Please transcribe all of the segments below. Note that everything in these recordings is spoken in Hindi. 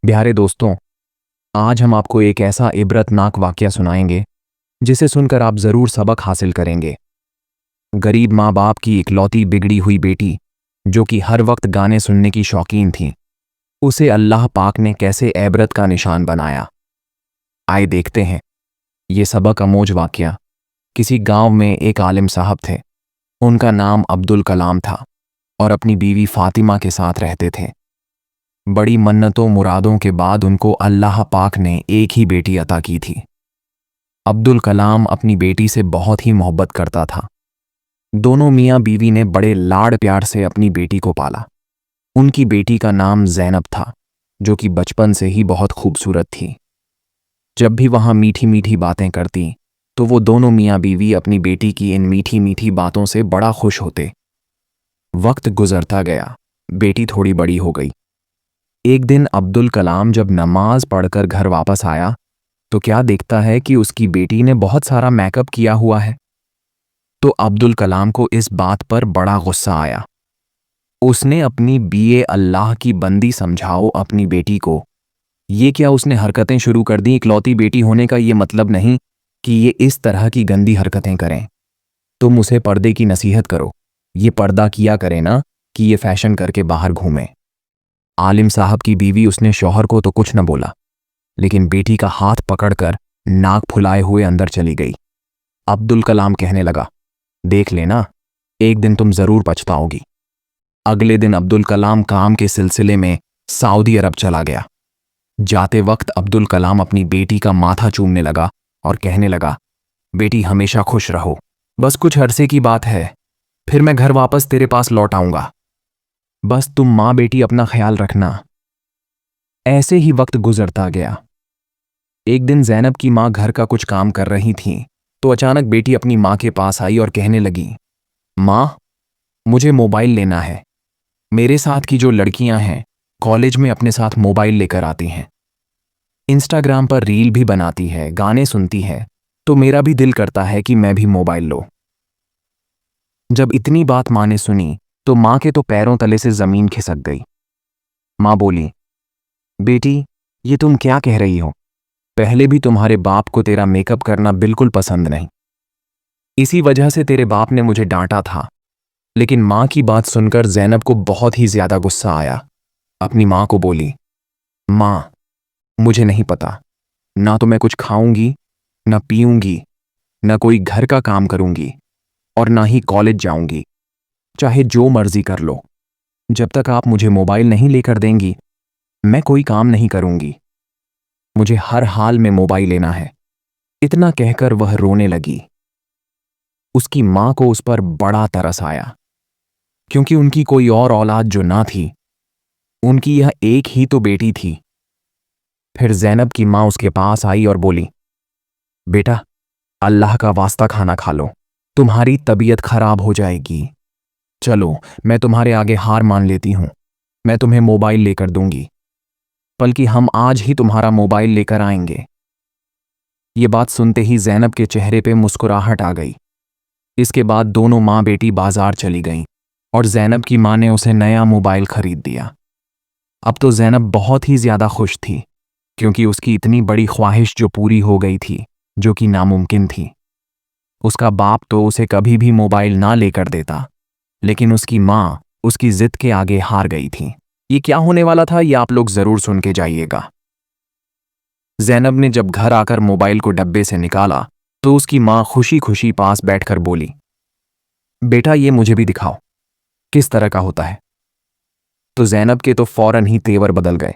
प्यारे दोस्तों, आज हम आपको एक ऐसा इबरतनाक वाकया सुनाएंगे जिसे सुनकर आप ज़रूर सबक हासिल करेंगे। गरीब माँ बाप की इकलौती बिगड़ी हुई बेटी, जो कि हर वक्त गाने सुनने की शौकीन थी, उसे अल्लाह पाक ने कैसे इबरत का निशान बनाया। आइए देखते हैं ये सबक अमोज वाकया। किसी गांव में एक आलिम साहब थे। उनका नाम अब्दुल कलाम था और अपनी बीवी फातिमा के साथ रहते थे। बड़ी मन्नतों मुरादों के बाद उनको अल्लाह पाक ने एक ही बेटी अता की थी। अब्दुल कलाम अपनी बेटी से बहुत ही मोहब्बत करता था। दोनों मियाँ बीवी ने बड़े लाड़ प्यार से अपनी बेटी को पाला। उनकी बेटी का नाम ज़ैनब था, जो कि बचपन से ही बहुत खूबसूरत थी। जब भी वहाँ मीठी मीठी बातें करती तो वो दोनों मियाँ बीवी अपनी बेटी की इन मीठी मीठी बातों से बड़ा खुश होते। वक्त गुजरता गया, बेटी थोड़ी बड़ी हो गई। एक दिन अब्दुल कलाम जब नमाज पढ़कर घर वापस आया तो क्या देखता है कि उसकी बेटी ने बहुत सारा मेकअप किया हुआ है। तो अब्दुल कलाम को इस बात पर बड़ा गुस्सा आया। उसने अपनी बीए अल्लाह की बंदी समझाओ अपनी बेटी को। ये क्या उसने हरकतें शुरू कर दी। इकलौती बेटी होने का ये मतलब नहीं कि ये इस तरह की गंदी हरकतें करें। तुम उसे पर्दे की नसीहत करो। ये पर्दा किया करे ना कि ये फैशन करके बाहर घूमे। आलिम साहब की बीवी उसने शौहर को तो कुछ न बोला, लेकिन बेटी का हाथ पकड़कर नाक फुलाए हुए अंदर चली गई। अब्दुल कलाम कहने लगा, देख लेना, एक दिन तुम जरूर पछताओगी। अगले दिन अब्दुल कलाम काम के सिलसिले में सऊदी अरब चला गया। जाते वक्त अब्दुल कलाम अपनी बेटी का माथा चूमने लगा और कहने लगा, बेटी हमेशा खुश रहो, बस कुछ अरसे की बात है, फिर मैं घर वापस तेरे पास लौट आऊंगा। बस तुम माँ बेटी अपना ख्याल रखना। ऐसे ही वक्त गुजरता गया। एक दिन ज़ैनब की माँ घर का कुछ काम कर रही थी तो अचानक बेटी अपनी माँ के पास आई और कहने लगी, माँ, मुझे मोबाइल लेना है। मेरे साथ की जो लड़कियां हैं कॉलेज में अपने साथ मोबाइल लेकर आती हैं, इंस्टाग्राम पर रील भी बनाती है, गाने सुनती है, तो मेरा भी दिल करता है कि मैं भी मोबाइल लो। जब इतनी बात माँ ने सुनी तो माँ के तो पैरों तले से जमीन खिसक गई। माँ बोली, बेटी, ये तुम क्या कह रही हो? पहले भी तुम्हारे बाप को तेरा मेकअप करना बिल्कुल पसंद नहीं, इसी वजह से तेरे बाप ने मुझे डांटा था। लेकिन माँ की बात सुनकर ज़ैनब को बहुत ही ज्यादा गुस्सा आया। अपनी माँ को बोली, माँ, मुझे नहीं पता, ना तो मैं कुछ खाऊंगी, ना पीऊंगी, ना कोई घर का काम करूंगी और ना ही कॉलेज जाऊंगी। चाहे जो मर्जी कर लो, जब तक आप मुझे मोबाइल नहीं लेकर देंगी मैं कोई काम नहीं करूंगी। मुझे हर हाल में मोबाइल लेना है। इतना कहकर वह रोने लगी। उसकी मां को उस पर बड़ा तरस आया, क्योंकि उनकी कोई और औलाद जो ना थी, उनकी यह एक ही तो बेटी थी। फिर ज़ैनब की मां उसके पास आई और बोली, बेटा, अल्लाह का वास्ता खाना खा लो, तुम्हारी तबीयत खराब हो जाएगी। चलो, मैं तुम्हारे आगे हार मान लेती हूं, मैं तुम्हें मोबाइल लेकर दूंगी, बल्कि हम आज ही तुम्हारा मोबाइल लेकर आएंगे। ये बात सुनते ही ज़ैनब के चेहरे पे मुस्कुराहट आ गई। इसके बाद दोनों माँ बेटी बाजार चली गईं और ज़ैनब की माँ ने उसे नया मोबाइल खरीद दिया। अब तो ज़ैनब बहुत ही ज़्यादा खुश थी, क्योंकि उसकी इतनी बड़ी ख्वाहिश जो पूरी हो गई थी, जो कि नामुमकिन थी। उसका बाप तो उसे कभी भी मोबाइल ना लेकर देता, लेकिन उसकी माँ उसकी जिद के आगे हार गई थी। ये क्या होने वाला था, ये आप लोग ज़रूर सुन के जाइएगा। ज़ैनब ने जब घर आकर मोबाइल को डब्बे से निकाला तो उसकी माँ खुशी खुशी पास बैठकर बोली, बेटा, ये मुझे भी दिखाओ, किस तरह का होता है। तो ज़ैनब के तो फौरन ही तेवर बदल गए।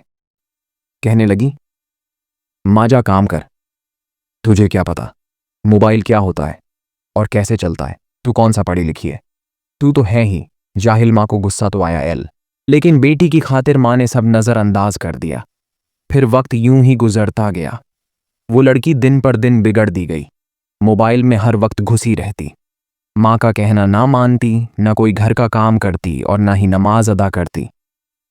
कहने लगी, माँ, जा काम कर, तुझे क्या पता मोबाइल क्या होता है और कैसे चलता है। तू कौन सा पढ़ी लिखी है, तू तो है ही जाहिल। माँ को गुस्सा तो आया लेकिन बेटी की खातिर माँ ने सब नज़रअंदाज कर दिया। फिर वक्त यूं ही गुजरता गया। वो लड़की दिन पर दिन बिगड़ दी गई। मोबाइल में हर वक्त घुसी रहती, माँ का कहना ना मानती, ना कोई घर का काम करती और ना ही नमाज अदा करती।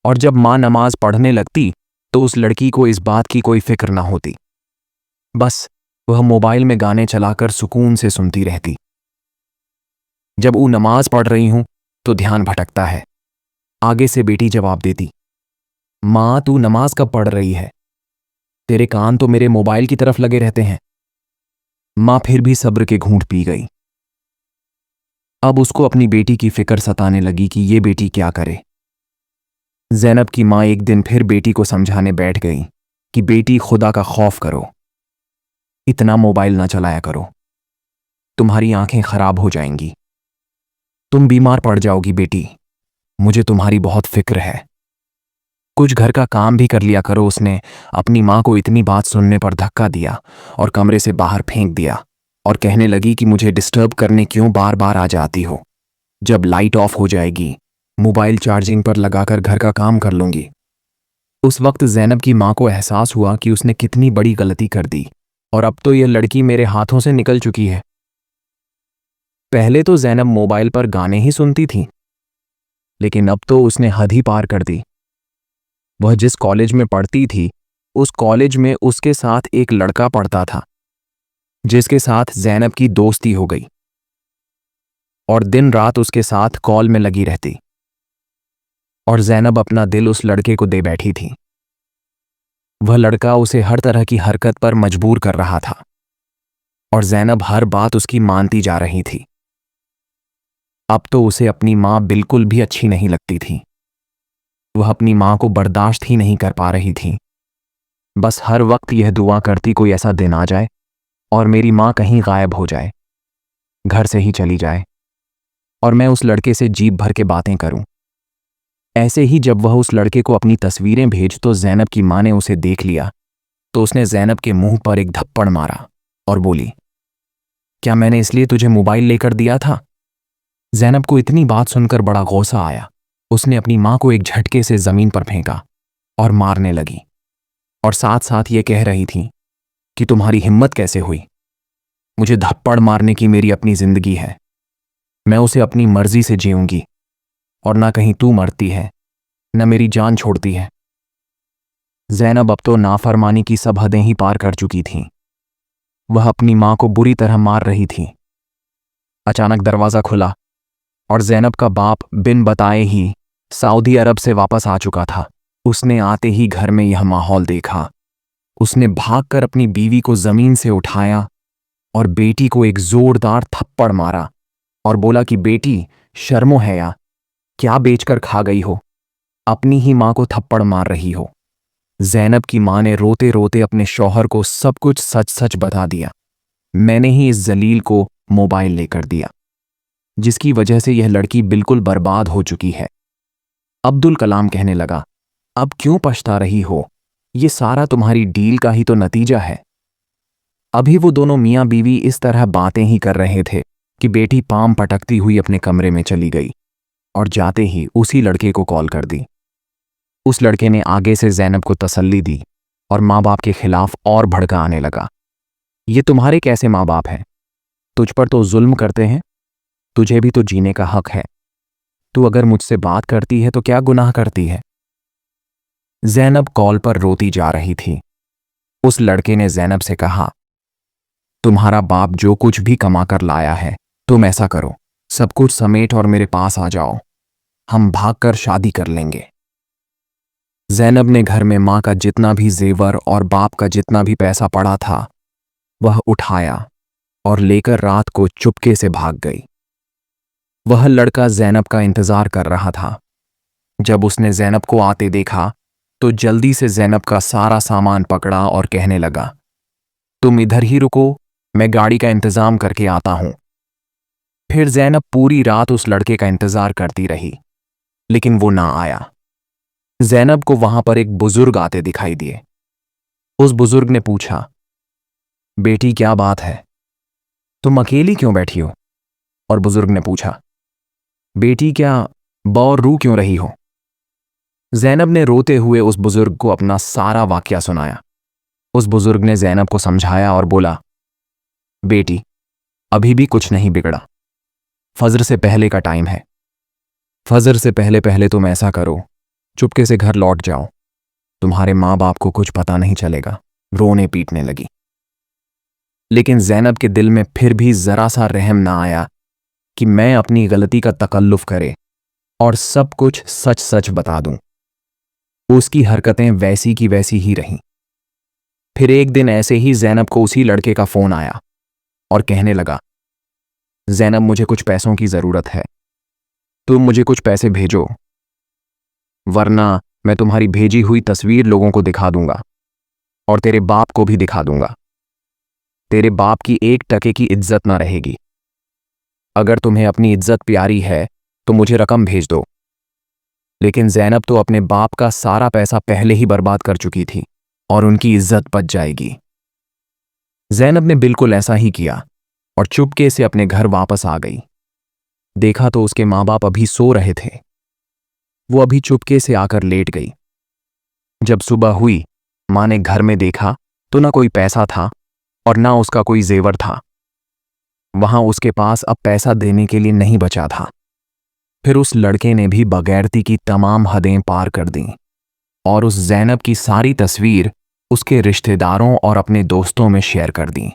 और जब माँ नमाज पढ़ने लगती तो उस लड़की को इस बात की कोई फिक्र ना होती। बस वह मोबाइल में गाने चलाकर सुकून से सुनती रहती। जब वो नमाज पढ़ रही हूं तो ध्यान भटकता है। आगे से बेटी जवाब देती, माँ, तू नमाज कब पढ़ रही है? तेरे कान तो मेरे मोबाइल की तरफ लगे रहते हैं। माँ फिर भी सब्र के घूंट पी गई। अब उसको अपनी बेटी की फिक्र सताने लगी कि ये बेटी क्या करे। ज़ैनब की माँ एक दिन फिर बेटी को समझाने बैठ गई कि बेटी, खुदा का खौफ करो, इतना मोबाइल ना चलाया करो, तुम्हारी आंखें खराब हो जाएंगी, तुम बीमार पड़ जाओगी बेटी, मुझे तुम्हारी बहुत फिक्र है, कुछ घर का काम भी कर लिया करो। उसने अपनी माँ को इतनी बात सुनने पर धक्का दिया और कमरे से बाहर फेंक दिया और कहने लगी कि मुझे डिस्टर्ब करने क्यों बार बार आ जाती हो? जब लाइट ऑफ हो जाएगी, मोबाइल चार्जिंग पर लगाकर घर का काम कर लूंगी। उस वक्त ज़ैनब की माँ को एहसास हुआ कि उसने कितनी बड़ी गलती कर दी और अब तो यह लड़की मेरे हाथों से निकल चुकी है। पहले तो ज़ैनब मोबाइल पर गाने ही सुनती थी, लेकिन अब तो उसने हद ही पार कर दी। वह जिस कॉलेज में पढ़ती थी, उस कॉलेज में उसके साथ एक लड़का पढ़ता था, जिसके साथ ज़ैनब की दोस्ती हो गई और दिन रात उसके साथ कॉल में लगी रहती। और ज़ैनब अपना दिल उस लड़के को दे बैठी थी। वह लड़का उसे हर तरह की हरकत पर मजबूर कर रहा था और ज़ैनब हर बात उसकी मानती जा रही थी। अब तो उसे अपनी माँ बिल्कुल भी अच्छी नहीं लगती थी। वह अपनी माँ को बर्दाश्त ही नहीं कर पा रही थी। बस हर वक्त यह दुआ करती कोई ऐसा दिन आ जाए और मेरी माँ कहीं गायब हो जाए, घर से ही चली जाए और मैं उस लड़के से जीप भर के बातें करूं। ऐसे ही जब वह उस लड़के को अपनी तस्वीरें भेज तो ज़ैनब की माँ ने उसे देख लिया तो उसने ज़ैनब के मुंह पर एक धप्पड़ मारा और बोली, क्या मैंने इसलिए तुझे मोबाइल लेकर दिया था? ज़ैनब को इतनी बात सुनकर बड़ा गुस्सा आया। उसने अपनी माँ को एक झटके से ज़मीन पर फेंका और मारने लगी और साथ साथ ये कह रही थी कि तुम्हारी हिम्मत कैसे हुई? मुझे धप्पड़ मारने की मेरी अपनी जिंदगी है, मैं उसे अपनी मर्जी से जीऊंगी और ना कहीं तू मरती है, न मेरी जान छोड़ती है। ज़ैनब अब तो नाफरमानी की सब हदें ही पार कर चुकी थी। वह अपनी माँ को बुरी तरह मार रही थी। अचानक दरवाज़ा खुला और ज़ैनब का बाप बिन बताए ही सऊदी अरब से वापस आ चुका था। उसने आते ही घर में यह माहौल देखा। उसने भागकर अपनी बीवी को ज़मीन से उठाया और बेटी को एक जोरदार थप्पड़ मारा और बोला कि बेटी, शर्मो है या, क्या बेचकर खा गई हो? अपनी ही माँ को थप्पड़ मार रही हो। ज़ैनब की माँ ने रोते रोते अपने शौहर को सब कुछ सच सच बता दिया। मैंने ही इस जलील को मोबाइल लेकर दिया, जिसकी वजह से यह लड़की बिल्कुल बर्बाद हो चुकी है। अब्दुल कलाम कहने लगा, अब क्यों पछता रही हो? ये सारा तुम्हारी डील का ही तो नतीजा है। अभी वो दोनों मियाँ बीवी इस तरह बातें ही कर रहे थे कि बेटी पाम पटकती हुई अपने कमरे में चली गई और जाते ही उसी लड़के को कॉल कर दी। उस लड़के ने आगे से ज़ैनब को तसल्ली दी और माँ बाप के खिलाफ और भड़काने लगा। ये तुम्हारे कैसे माँ बाप हैं? तुझ पर तो जुल्म करते हैं, तुझे भी तो जीने का हक है। तू अगर मुझसे बात करती है तो क्या गुनाह करती है? ज़ैनब कॉल पर रोती जा रही थी। उस लड़के ने ज़ैनब से कहा, तुम्हारा बाप जो कुछ भी कमा कर लाया है, तुम ऐसा करो, सब कुछ समेट और मेरे पास आ जाओ, हम भागकर शादी कर लेंगे। ज़ैनब ने घर में माँ का जितना भी जेवर और बाप का जितना भी पैसा पड़ा था, वह उठाया और लेकर रात को चुपके से भाग गई। वह लड़का ज़ैनब का इंतजार कर रहा था। जब उसने ज़ैनब को आते देखा तो जल्दी से ज़ैनब का सारा सामान पकड़ा और कहने लगा, तुम इधर ही रुको, मैं गाड़ी का इंतजाम करके आता हूं। फिर ज़ैनब पूरी रात उस लड़के का इंतजार करती रही, लेकिन वो ना आया। ज़ैनब को वहां पर एक बुजुर्ग आते दिखाई दिए। उस बुजुर्ग ने पूछा, बेटी क्या बात है, तुम अकेली क्यों बैठी हो? और बुजुर्ग ने पूछा, बेटी क्या बौर रू क्यों रही हो? ज़ैनब ने रोते हुए उस बुजुर्ग को अपना सारा वाकया सुनाया। उस बुजुर्ग ने ज़ैनब को समझाया और बोला, बेटी, अभी भी कुछ नहीं बिगड़ा, फजर से पहले का टाइम है। फजर से पहले पहले तुम ऐसा करो, चुपके से घर लौट जाओ, तुम्हारे माँ बाप को कुछ पता नहीं चलेगा। रोने पीटने लगी। लेकिन ज़ैनब के दिल में फिर भी जरा सा रहम ना आया कि मैं अपनी गलती का तकल्लुफ करे और सब कुछ सच सच बता दूं। उसकी हरकतें वैसी की वैसी ही रहीं। फिर एक दिन ऐसे ही ज़ैनब को उसी लड़के का फ़ोन आया और कहने लगा, ज़ैनब मुझे कुछ पैसों की ज़रूरत है, तुम मुझे कुछ पैसे भेजो, वरना मैं तुम्हारी भेजी हुई तस्वीर लोगों को दिखा दूंगा और तेरे बाप को भी दिखा दूंगा। तेरे बाप की 1 टके की इज्जत ना रहेगी। अगर तुम्हें अपनी इज्जत प्यारी है तो मुझे रकम भेज दो। लेकिन ज़ैनब तो अपने बाप का सारा पैसा पहले ही बर्बाद कर चुकी थी और उनकी इज्जत बच जाएगी। ज़ैनब ने बिल्कुल ऐसा ही किया और चुपके से अपने घर वापस आ गई। देखा तो उसके माँ बाप अभी सो रहे थे। वो अभी चुपके से आकर लेट गई। जब सुबह हुई, माँ ने घर में देखा तो ना कोई पैसा था और ना उसका कोई जेवर था। वहां उसके पास अब पैसा देने के लिए नहीं बचा था। फिर उस लड़के ने भी बगैरती की तमाम हदें पार कर दी और उस ज़ैनब की सारी तस्वीर उसके रिश्तेदारों और अपने दोस्तों में शेयर कर दी।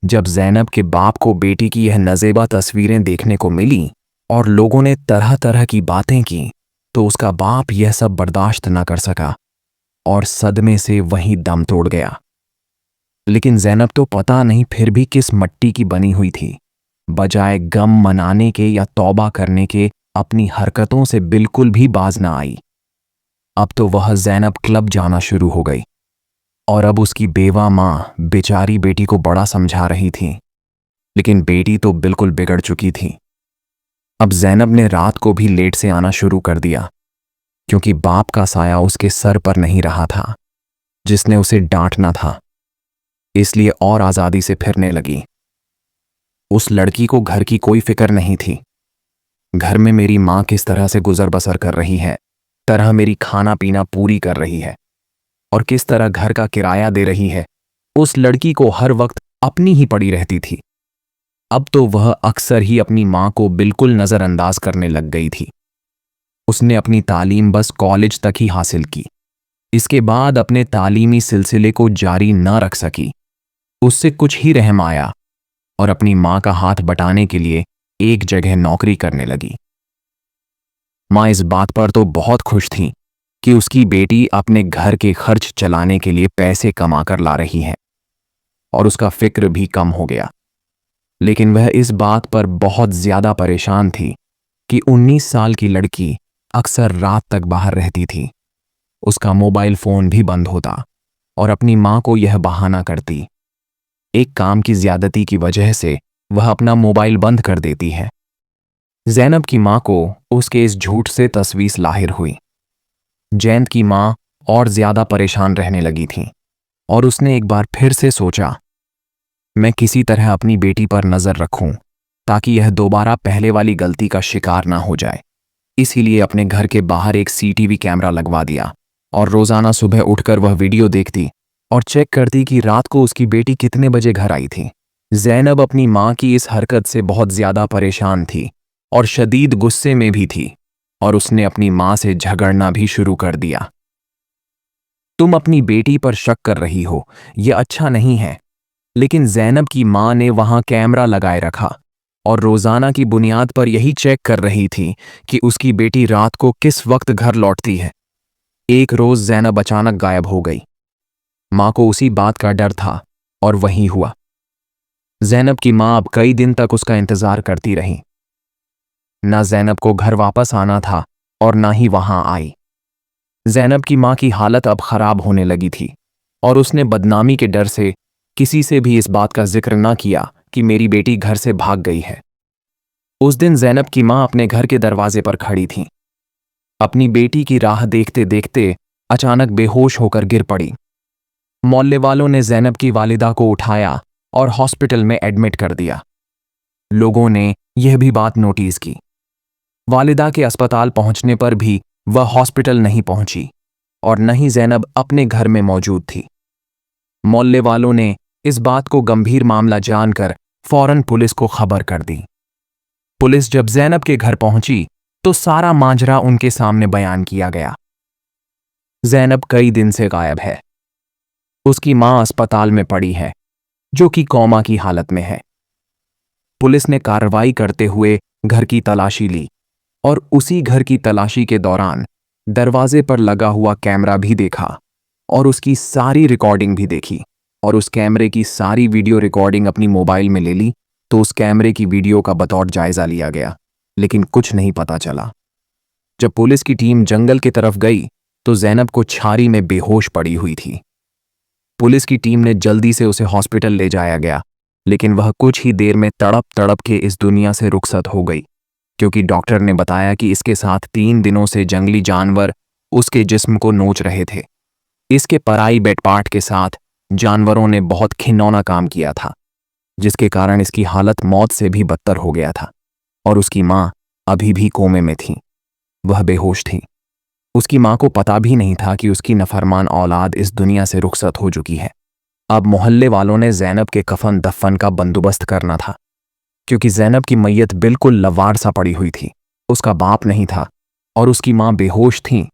जब ज़ैनब के बाप को बेटी की यह नज़ेबा तस्वीरें देखने को मिली और लोगों ने तरह तरह की बातें की, तो उसका बाप यह सब बर्दाश्त न कर सका और सदमे से वहीं दम तोड़ गया। लेकिन ज़ैनब तो पता नहीं फिर भी किस मट्टी की बनी हुई थी। बजाय गम मनाने के या तौबा करने के अपनी हरकतों से बिल्कुल भी बाज न आई। अब तो वह ज़ैनब क्लब जाना शुरू हो गई और अब उसकी बेवा माँ बेचारी बेटी को बड़ा समझा रही थी, लेकिन बेटी तो बिल्कुल बिगड़ चुकी थी। अब ज़ैनब ने रात को भी लेट से आना शुरू कर दिया, क्योंकि बाप का साया उसके सर पर नहीं रहा था, जिसने उसे डांटना था। इसलिए और आज़ादी से फिरने लगी। उस लड़की को घर की कोई फिक्र नहीं थी। घर में मेरी माँ किस तरह से गुजर बसर कर रही है, तरह मेरी खाना पीना पूरी कर रही है और किस तरह घर का किराया दे रही है, उस लड़की को हर वक्त अपनी ही पड़ी रहती थी। अब तो वह अक्सर ही अपनी माँ को बिल्कुल नज़रअंदाज करने लग गई थी। उसने अपनी तालीम बस कॉलेज तक ही हासिल की। इसके बाद अपने तालीमी सिलसिले को जारी न रख सकी। उससे कुछ ही रहम आया और अपनी माँ का हाथ बटाने के लिए एक जगह नौकरी करने लगी। माँ इस बात पर तो बहुत खुश थी कि उसकी बेटी अपने घर के खर्च चलाने के लिए पैसे कमा कर ला रही है और उसका फिक्र भी कम हो गया। लेकिन वह इस बात पर बहुत ज्यादा परेशान थी कि 19 साल की लड़की अक्सर रात तक बाहर रहती थी। उसका मोबाइल फोन भी बंद होता और अपनी माँ को यह बहाना करती। एक काम की ज्यादती की वजह से वह अपना मोबाइल बंद कर देती है। ज़ैनब की माँ को उसके इस झूठ से तसवीस लाहिर हुई। जैनब की माँ और ज्यादा परेशान रहने लगी थी और उसने एक बार फिर से सोचा, मैं किसी तरह अपनी बेटी पर नजर रखूं ताकि यह दोबारा पहले वाली गलती का शिकार ना हो जाए। इसीलिए अपने घर के बाहर एक सीसीटीवी कैमरा लगवा दिया और रोजाना सुबह उठकर वह वीडियो देखती और चेक करती कि रात को उसकी बेटी कितने बजे घर आई थी। ज़ैनब अपनी माँ की इस हरकत से बहुत ज्यादा परेशान थी और शदीद गुस्से में भी थी और उसने अपनी माँ से झगड़ना भी शुरू कर दिया। तुम अपनी बेटी पर शक कर रही हो, यह अच्छा नहीं है। लेकिन ज़ैनब की माँ ने वहां कैमरा लगाए रखा और रोजाना की बुनियाद पर यही चेक कर रही थी कि उसकी बेटी रात को किस वक्त घर लौटती है। एक रोज ज़ैनब अचानक गायब हो गई। माँ को उसी बात का डर था और वही हुआ। ज़ैनब की माँ अब कई दिन तक उसका इंतजार करती रही। ना ज़ैनब को घर वापस आना था और ना ही वहां आई। ज़ैनब की माँ की हालत अब खराब होने लगी थी और उसने बदनामी के डर से किसी से भी इस बात का जिक्र ना किया कि मेरी बेटी घर से भाग गई है। उस दिन ज़ैनब की माँ अपने घर के दरवाजे पर खड़ी थी। अपनी बेटी की राह देखते देखते अचानक बेहोश होकर गिर पड़ी। मोहल्ले वालों ने ज़ैनब की वालिदा को उठाया और हॉस्पिटल में एडमिट कर दिया। लोगों ने यह भी बात नोटिस की। वालिदा के अस्पताल पहुंचने पर भी वह हॉस्पिटल नहीं पहुंची और न ही ज़ैनब अपने घर में मौजूद थी। मोहल्ले वालों ने इस बात को गंभीर मामला जानकर फौरन पुलिस को खबर कर दी। पुलिस जब ज़ैनब के घर पहुंची तो सारा माजरा उनके सामने बयान किया गया। ज़ैनब कई दिन से गायब है। उसकी मां अस्पताल में पड़ी है, जो कि कोमा की हालत में है। पुलिस ने कार्रवाई करते हुए घर की तलाशी ली और उसी घर की तलाशी के दौरान दरवाजे पर लगा हुआ कैमरा भी देखा और उसकी सारी रिकॉर्डिंग भी देखी और उस कैमरे की सारी वीडियो रिकॉर्डिंग अपनी मोबाइल में ले ली तो उस कैमरे की वीडियो का बतौर जायजा लिया गया, लेकिन कुछ नहीं पता चला। जब पुलिस की टीम जंगल की तरफ गई तो ज़ैनब को छारी में बेहोश पड़ी हुई थी। पुलिस की टीम ने जल्दी से उसे हॉस्पिटल ले जाया गया, लेकिन वह कुछ ही देर में तड़प तड़प के इस दुनिया से रुखसत हो गई, क्योंकि डॉक्टर ने बताया कि इसके साथ 3 दिनों से जंगली जानवर उसके जिस्म को नोच रहे थे। इसके पराई बेटपाट के साथ जानवरों ने बहुत घिनौना काम किया था, जिसके कारण इसकी हालत मौत से भी बदतर हो गया था और उसकी माँ अभी भी कोमे में थी। वह बेहोश थी। उसकी माँ को पता भी नहीं था कि उसकी नफरमान औलाद इस दुनिया से रुखसत हो चुकी है। अब मोहल्ले वालों ने ज़ैनब के कफन दफन का बंदोबस्त करना था, क्योंकि ज़ैनब की मैयत बिल्कुल लवार सा पड़ी हुई थी। उसका बाप नहीं था और उसकी माँ बेहोश थी,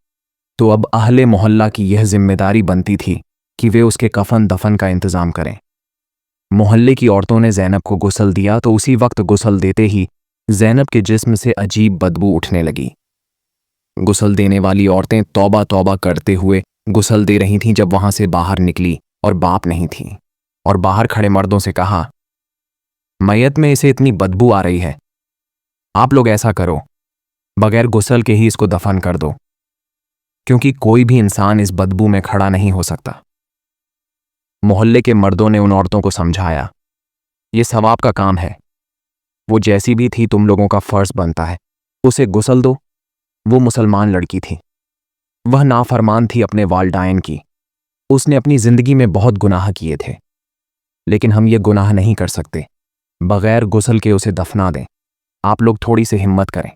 तो अब अहले मोहल्ला की यह जिम्मेदारी बनती थी कि वे उसके कफन दफन का इंतजाम करें। मोहल्ले की औरतों ने ज़ैनब को गुस्ल दिया तो उसी वक्त गुस्ल देते ही ज़ैनब के जिस्म से अजीब बदबू उठने लगी। गुस्ल देने वाली औरतें तौबा तौबा करते हुए गुस्ल दे रही थीं जब वहां से बाहर निकली और बाप नहीं थी, और बाहर खड़े मर्दों से कहा, मैयत में इसे इतनी बदबू आ रही है, आप लोग ऐसा करो, बगैर गुस्ल के ही इसको दफन कर दो, क्योंकि कोई भी इंसान इस बदबू में खड़ा नहीं हो सकता। मोहल्ले के मर्दों ने उन औरतों को समझाया, ये सवाब का काम है, वो जैसी भी थी तुम लोगों का फर्ज बनता है, उसे गुस्ल दो। वो मुसलमान लड़की थी, वह नाफरमान थी अपने वालदाइन की, उसने अपनी जिंदगी में बहुत गुनाह किए थे, लेकिन हम ये गुनाह नहीं कर सकते बगैर गुस्ल के उसे दफना दें। आप लोग थोड़ी सी हिम्मत करें,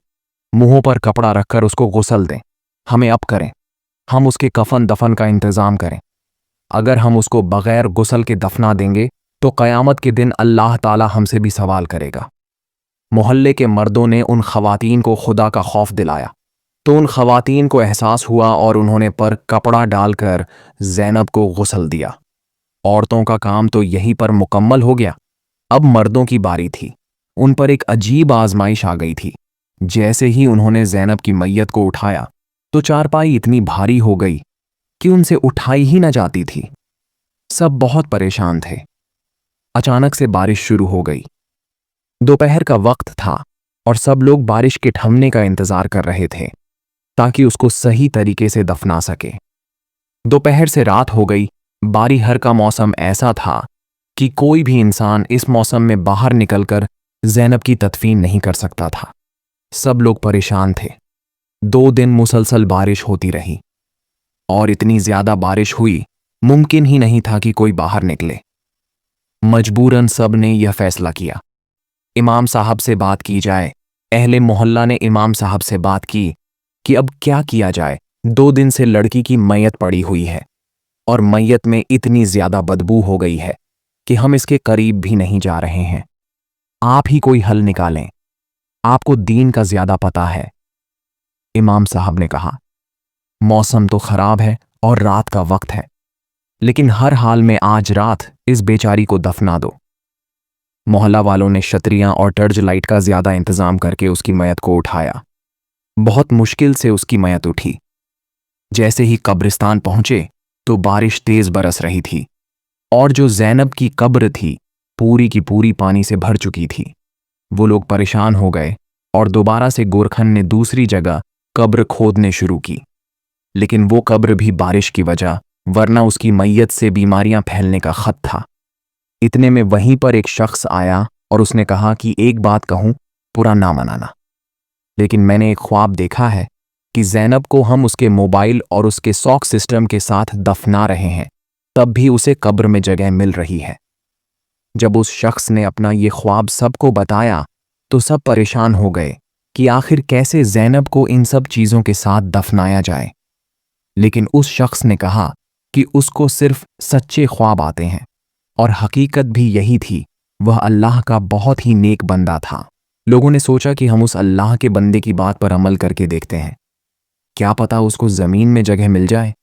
मुंहों पर कपड़ा रखकर उसको गुस्ल दें, हमें अब करें, हम उसके कफन दफन का इंतजाम करें। अगर हम उसको बगैर गुस्ल के दफना देंगे तो क़यामत के दिन अल्लाह ताला हमसे भी सवाल करेगा। मोहल्ले के मर्दों ने उन खवातीन को खुदा का खौफ दिलाया, तो उन खवातीन को एहसास हुआ और उन्होंने पर कपड़ा डालकर ज़ैनब को गुस्ल दिया। औरतों का काम तो यहीं पर मुकम्मल हो गया। अब मर्दों की बारी थी। उन पर एक अजीब आजमाइश आ गई थी। जैसे ही उन्होंने ज़ैनब की मैयत को उठाया तो चारपाई इतनी भारी हो गई कि उनसे उठाई ही न जाती थी। सब बहुत परेशान थे। अचानक से बारिश शुरू हो गई। दोपहर का वक्त था और सब लोग बारिश के थमने का इंतजार कर रहे थे ताकि उसको सही तरीके से दफना सके। दोपहर से रात हो गई। बारिहर का मौसम ऐसा था कि कोई भी इंसान इस मौसम में बाहर निकलकर ज़ैनब की तदफीन नहीं कर सकता था। सब लोग परेशान थे। 2 दिन मुसलसल बारिश होती रही और इतनी ज्यादा बारिश हुई, मुमकिन ही नहीं था कि कोई बाहर निकले। मजबूरन सब ने यह फैसला किया, इमाम साहब से बात की जाए। अहले मोहल्ला ने इमाम साहब से बात की कि अब क्या किया जाए। 2 दिन से लड़की की मैयत पड़ी हुई है और मैयत में इतनी ज्यादा बदबू हो गई है कि हम इसके करीब भी नहीं जा रहे हैं। आप ही कोई हल निकालें, आपको दीन का ज्यादा पता है। इमाम साहब ने कहा, मौसम तो खराब है और रात का वक्त है, लेकिन हर हाल में आज रात इस बेचारी को दफना दो। मोहल्ला वालों ने छतरियां और टर्च लाइट का ज्यादा इंतजाम करके उसकी मैयत को उठाया। बहुत मुश्किल से उसकी मैयत उठी। जैसे ही कब्रिस्तान पहुंचे तो बारिश तेज बरस रही थी और जो ज़ैनब की कब्र थी पूरी की पूरी पानी से भर चुकी थी। वो लोग परेशान हो गए और दोबारा से गोरखन ने दूसरी जगह कब्र खोदने शुरू की, लेकिन वो कब्र भी बारिश की वजह, वरना उसकी मैयत से बीमारियां फैलने का खत था। इतने में वहीं पर एक शख्स आया और उसने कहा कि एक बात कहूं, बुरा ना मनाना, लेकिन मैंने एक ख्वाब देखा है कि ज़ैनब को हम उसके मोबाइल और उसके सॉक सिस्टम के साथ दफना रहे हैं, तब भी उसे कब्र में जगह मिल रही है। जब उस शख्स ने अपना ये ख्वाब सबको बताया तो सब परेशान हो गए कि आखिर कैसे ज़ैनब को इन सब चीज़ों के साथ दफनाया जाए। लेकिन उस शख्स ने कहा कि उसको सिर्फ सच्चे ख्वाब आते हैं और हकीकत भी यही थी। वह अल्लाह का बहुत ही नेक बंदा था। लोगों ने सोचा कि हम उस अल्लाह के बंदे की बात पर अमल करके देखते हैं, क्या पता उसको ज़मीन में जगह मिल जाए।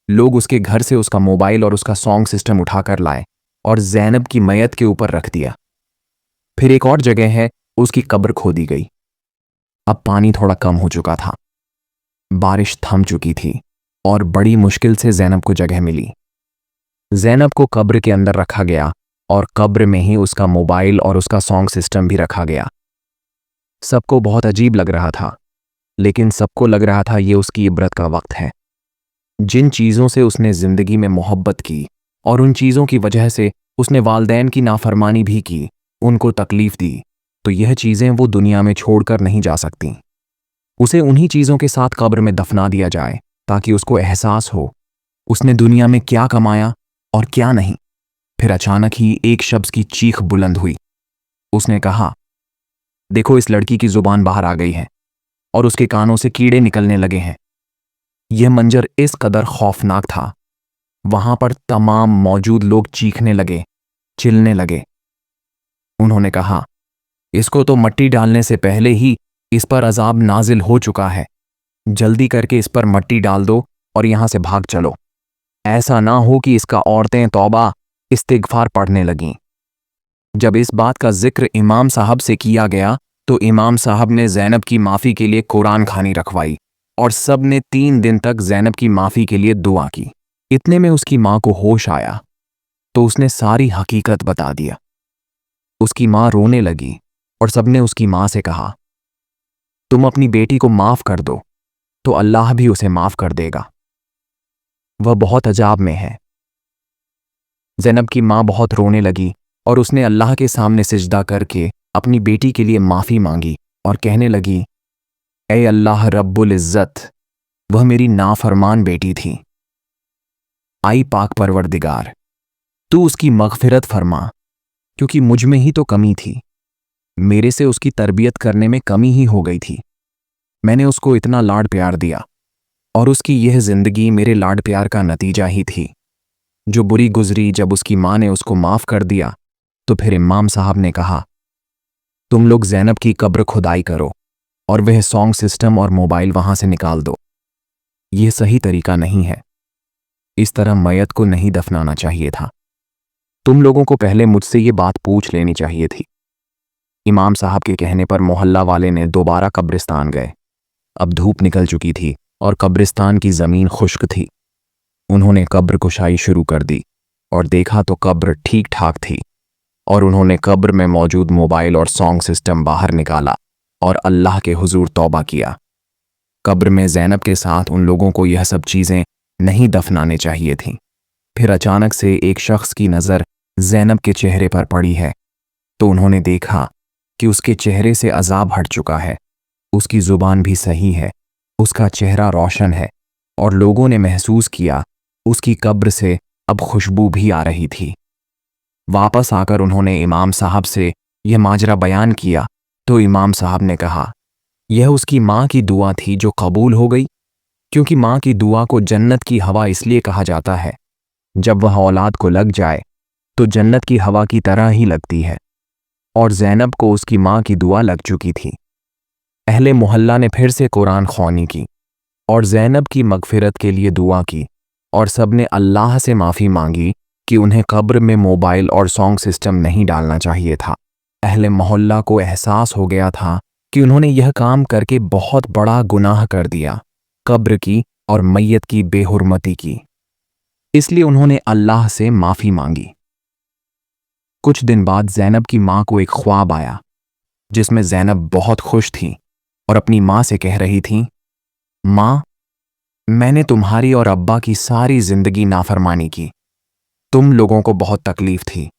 लोग उसके घर से उसका मोबाइल और उसका सॉन्ग सिस्टम उठाकर लाए और ज़ैनब की मैयत के ऊपर रख दिया। फिर एक और जगह है, उसकी कब्र खोदी गई। अब पानी थोड़ा कम हो चुका था। बारिश थम चुकी थी और बड़ी मुश्किल से ज़ैनब को जगह मिली। ज़ैनब को कब्र के अंदर रखा गया और कब्र में ही उसका मोबाइल और उसका सॉन्ग सिस्टम भी रखा गया। सबको बहुत अजीब लग रहा था, लेकिन सबको लग रहा था ये उसकी इबरत का वक्त है। जिन चीज़ों से उसने ज़िंदगी में मोहब्बत की और उन चीज़ों की वजह से उसने वालदैन की नाफरमानी भी की, उनको तकलीफ़ दी, तो यह चीज़ें वो दुनिया में छोड़कर नहीं जा सकती। उसे उन्हीं चीज़ों के साथ कब्र में दफना दिया जाए ताकि उसको एहसास हो उसने दुनिया में क्या कमाया और क्या नहीं। फिर अचानक ही एक शख्स की चीख बुलंद हुई। उसने कहा, देखो इस लड़की की जुबान बाहर आ गई है और उसके कानों से कीड़े निकलने लगे हैं। यह मंजर इस कदर खौफनाक था। वहां पर तमाम मौजूद लोग चीखने लगे, चिल्लने लगे। उन्होंने कहा, इसको तो मट्टी डालने से पहले ही इस पर अजाब नाजिल हो चुका है। जल्दी करके इस पर मट्टी डाल दो और यहां से भाग चलो। ऐसा ना हो कि इसका औरतें तौबा इस्तिगफार पढ़ने लगीं। जब इस बात का जिक्र इमाम साहब से किया गया तो इमाम साहब ने ज़ैनब की माफ़ी के लिए कुरान खानी रखवाई और सब ने 3 दिन तक ज़ैनब की माफ़ी के लिए दुआ की। इतने में उसकी माँ को होश आया तो उसने सारी हकीकत बता दिया। उसकी माँ रोने लगी और सबने उसकी माँ से कहा, तुम अपनी बेटी को माफ़ कर दो तो अल्लाह भी उसे माफ़ कर देगा। वह बहुत अजाब में है। ज़ैनब की माँ बहुत रोने लगी और उसने अल्लाह के सामने सिजदा करके अपनी बेटी के लिए माफ़ी मांगी और कहने लगी, ऐ अल्लाह रब्बुल इज़्ज़त, वह मेरी नाफरमान बेटी थी। आई पाक परवरदिगार, तू उसकी मग़फ़िरत फरमा, क्योंकि मुझ में ही तो कमी थी। मेरे से उसकी तरबियत करने में कमी ही हो गई थी। मैंने उसको इतना लाड प्यार दिया और उसकी यह ज़िंदगी मेरे लाड प्यार का नतीजा ही थी, जो बुरी गुजरी। जब उसकी माँ ने उसको माफ़ कर दिया तो फिर इमाम साहब ने कहा, तुम लोग ज़ैनब की कब्र खुदाई करो और वह सॉन्ग सिस्टम और मोबाइल वहां से निकाल दो। यह सही तरीका नहीं है। इस तरह मैयत को नहीं दफनाना चाहिए था। तुम लोगों को पहले मुझसे ये बात पूछ लेनी चाहिए थी। इमाम साहब के कहने पर मोहल्ला वाले ने दोबारा कब्रिस्तान गए। अब धूप निकल चुकी थी और कब्रिस्तान की ज़मीन खुश्क थी। उन्होंने कब्र कुशाई शुरू कर दी और देखा तो कब्र ठीक ठाक थी और उन्होंने कब्र में मौजूद मोबाइल और सॉन्ग सिस्टम बाहर निकाला और अल्लाह के हुजूर तौबा किया। कब्र में ज़ैनब के साथ उन लोगों को यह सब चीज़ें नहीं दफनाने चाहिए थीं। फिर अचानक से एक शख्स की नज़र ज़ैनब के चेहरे पर पड़ी है तो उन्होंने देखा कि उसके चेहरे से अजाब हट चुका है, उसकी ज़ुबान भी सही है, उसका चेहरा रोशन है और लोगों ने महसूस किया उसकी कब्र से अब खुशबू भी आ रही थी। वापस आकर उन्होंने इमाम साहब से यह माजरा बयान किया तो इमाम साहब ने कहा, यह उसकी माँ की दुआ थी जो कबूल हो गई, क्योंकि माँ की दुआ को जन्नत की हवा इसलिए कहा जाता है, जब वह औलाद को लग जाए तो जन्नत की हवा की तरह ही लगती है। और ज़ैनब को उसकी माँ की दुआ लग चुकी थी। अहले मोहल्ला ने फिर से कुरान ख्वानी की और ज़ैनब की मगफिरत के लिए दुआ की और सब ने अल्लाह से माफ़ी मांगी कि उन्हें कब्र में मोबाइल और सॉन्ग सिस्टम नहीं डालना चाहिए था। अहले मोहल्ला को एहसास हो गया था कि उन्होंने यह काम करके बहुत बड़ा गुनाह कर दिया, कब्र की और मैयत की बेहुरमती की। इसलिए उन्होंने अल्लाह से माफ़ी मांगी। कुछ दिन बाद ज़ैनब की माँ को एक ख्वाब आया जिसमें ज़ैनब बहुत खुश थी और अपनी माँ से कह रही थी, माँ, मैंने तुम्हारी और अब्बा की सारी ज़िंदगी नाफरमानी की। तुम लोगों को बहुत तकलीफ़ थी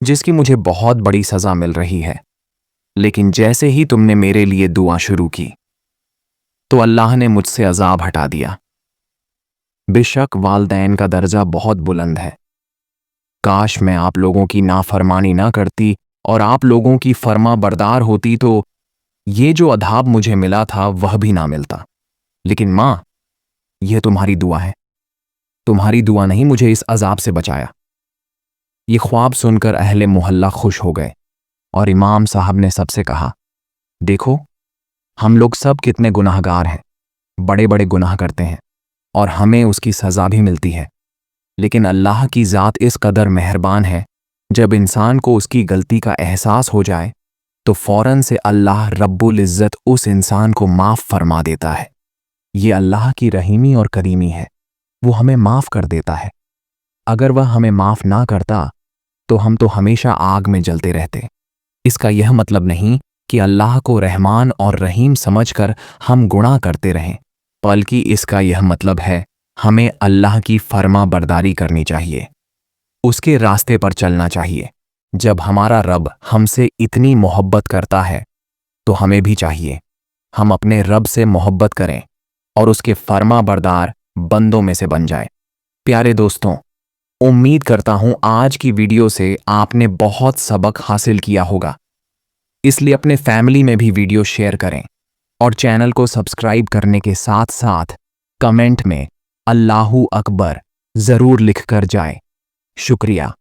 जिसकी मुझे बहुत बड़ी सज़ा मिल रही है, लेकिन जैसे ही तुमने मेरे लिए दुआ शुरू की तो अल्लाह ने मुझसे अजाब हटा दिया। बेशक वालदैन का दर्जा बहुत बुलंद है। काश मैं आप लोगों की नाफरमानी ना करती और आप लोगों की फर्मा बरदार होती तो ये जो अधाब मुझे मिला था वह भी ना मिलता। लेकिन माँ, यह तुम्हारी दुआ है, तुम्हारी दुआ नहीं मुझे इस अजाब से बचाया। ये ख्वाब सुनकर अहले मोहल्ला खुश हो गए और इमाम साहब ने सबसे कहा, देखो हम लोग सब कितने गुनाहगार हैं, बड़े बड़े गुनाह करते हैं और हमें उसकी सज़ा भी मिलती है, लेकिन अल्लाह की ज़ात इस कदर मेहरबान है, जब इंसान को उसकी गलती का एहसास हो जाए तो फ़ौरन से अल्लाह रब्बुल इज़्ज़त उस इंसान को माफ़ फरमा देता है। ये अल्लाह की रहीमी और करीमी है। वो हमें माफ़ कर देता है। अगर वह हमें माफ़ ना करता तो हम तो हमेशा आग में जलते रहते। इसका यह मतलब नहीं कि अल्लाह को रहमान और रहीम समझकर हम गुनाह करते रहें, बल्कि इसका यह मतलब है हमें अल्लाह की फर्मा बरदारी करनी चाहिए, उसके रास्ते पर चलना चाहिए। जब हमारा रब हमसे इतनी मोहब्बत करता है तो हमें भी चाहिए हम अपने रब से मोहब्बत करें और उसके फर्मा बरदार बंदों में से बन जाएं। प्यारे दोस्तों, उम्मीद करता हूं आज की वीडियो से आपने बहुत सबक हासिल किया होगा। इसलिए अपने फैमिली में भी वीडियो शेयर करें और चैनल को सब्सक्राइब करने के साथ साथ कमेंट में अल्लाहू अकबर ज़रूर लिख कर जाएं। शुक्रिया।